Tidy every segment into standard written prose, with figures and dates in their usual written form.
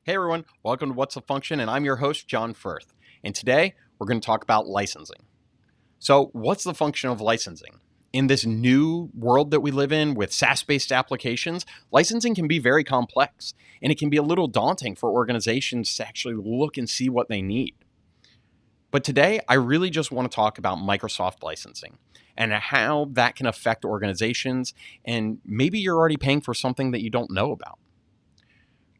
Hey everyone, welcome to What's the Function, and I'm your host, John Firth. And today we're going to talk about licensing. So, what's the function of licensing? In this new world that we live in with SaaS based applications, licensing can be very complex, and it can be a little daunting for organizations to actually look and see what they need. But today, I really just want to talk about Microsoft licensing and how that can affect organizations, and maybe you're already paying for something that you don't know about.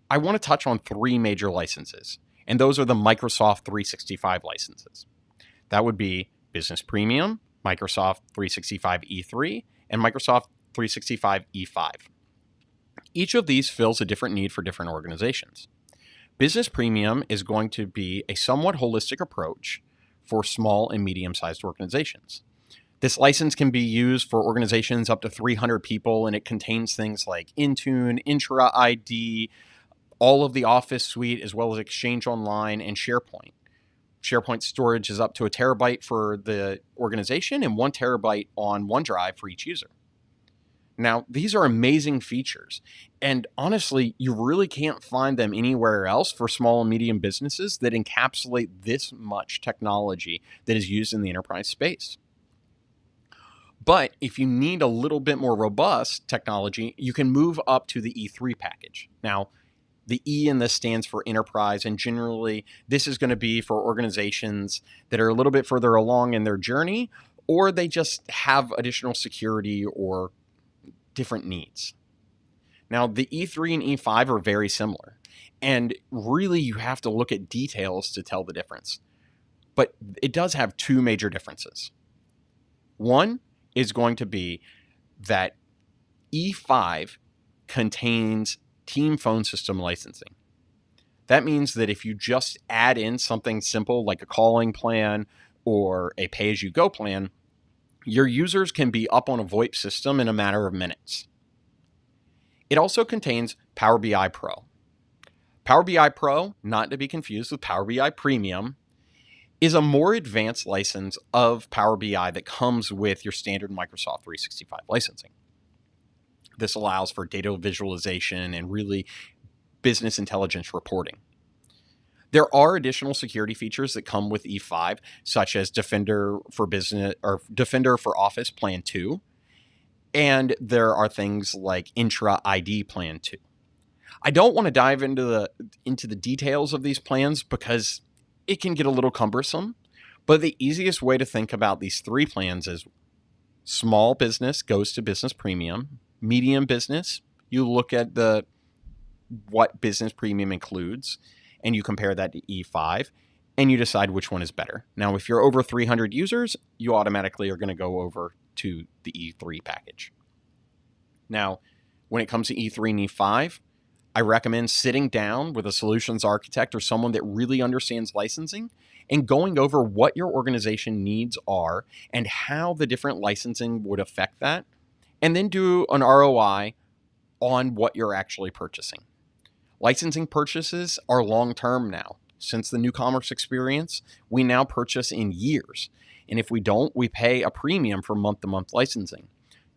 I want to touch on three major licenses, and those are the Microsoft 365 licenses. That would be Business Premium, Microsoft 365 E3, and Microsoft 365 E5. Each of these fills a different need for different organizations. Business Premium is going to be a somewhat holistic approach for small and medium-sized organizations. This license can be used for organizations up to 300 people, and it contains things like Intune, Intra ID, all of the Office suite, as well as Exchange Online and SharePoint. SharePoint storage is up to 1 terabyte for the organization and 1 terabyte on OneDrive for each user. Now, these are amazing features, and honestly, you really can't find them anywhere else for small and medium businesses that encapsulate this much technology that is used in the enterprise space. But if you need a little bit more robust technology, you can move up to the E3 package. Now, the E in this stands for enterprise, and generally this is going to be for organizations that are a little bit further along in their journey, or they just have additional security or different needs. Now, the E3 and E5 are very similar, and really you have to look at details to tell the difference. But it does have two major differences. One is going to be that E5 contains team phone system licensing. That means that if you just add in something simple like a calling plan or a pay-as-you-go plan, your users can be up on a VoIP system in a matter of minutes. It also contains Power BI Pro. Power BI Pro, not to be confused with Power BI Premium, is a more advanced license of Power BI that comes with your standard Microsoft 365 licensing. This allows for data visualization and really business intelligence reporting. There are additional security features that come with E5, such as Defender for Business or Defender for Office Plan 2, and there are things like Intra ID Plan 2. I don't want to dive into the details of these plans because it can get a little cumbersome, but the easiest way to think about these three plans is small business goes to Business Premium, medium business, you look at what Business Premium includes, and you compare that to E5, and you decide which one is better. Now, if you're over 300 users, you automatically are going to go over to the E3 package. Now, when it comes to E3 and E5, I recommend sitting down with a solutions architect or someone that really understands licensing and going over what your organization needs are and how the different licensing would affect that, and then do an ROI on what you're actually purchasing. Licensing purchases are long-term now. Since the new commerce experience, we now purchase in years. And if we don't, we pay a premium for month-to-month licensing.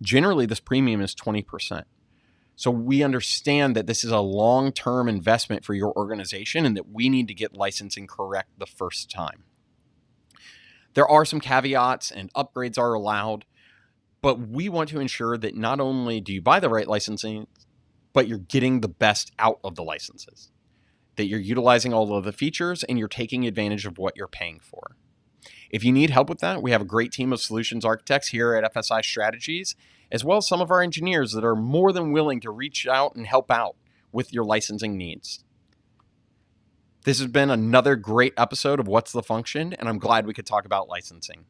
Generally, this premium is 20%. So we understand that this is a long-term investment for your organization and that we need to get licensing correct the first time. There are some caveats and upgrades are allowed, but we want to ensure that not only do you buy the right licensing, but you're getting the best out of the licenses, that you're utilizing all of the features and you're taking advantage of what you're paying for. If you need help with that, we have a great team of solutions architects here at FSI Strategies, as well as some of our engineers that are more than willing to reach out and help out with your licensing needs. This has been another great episode of What's the Function, and I'm glad we could talk about licensing.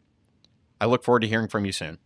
I look forward to hearing from you soon.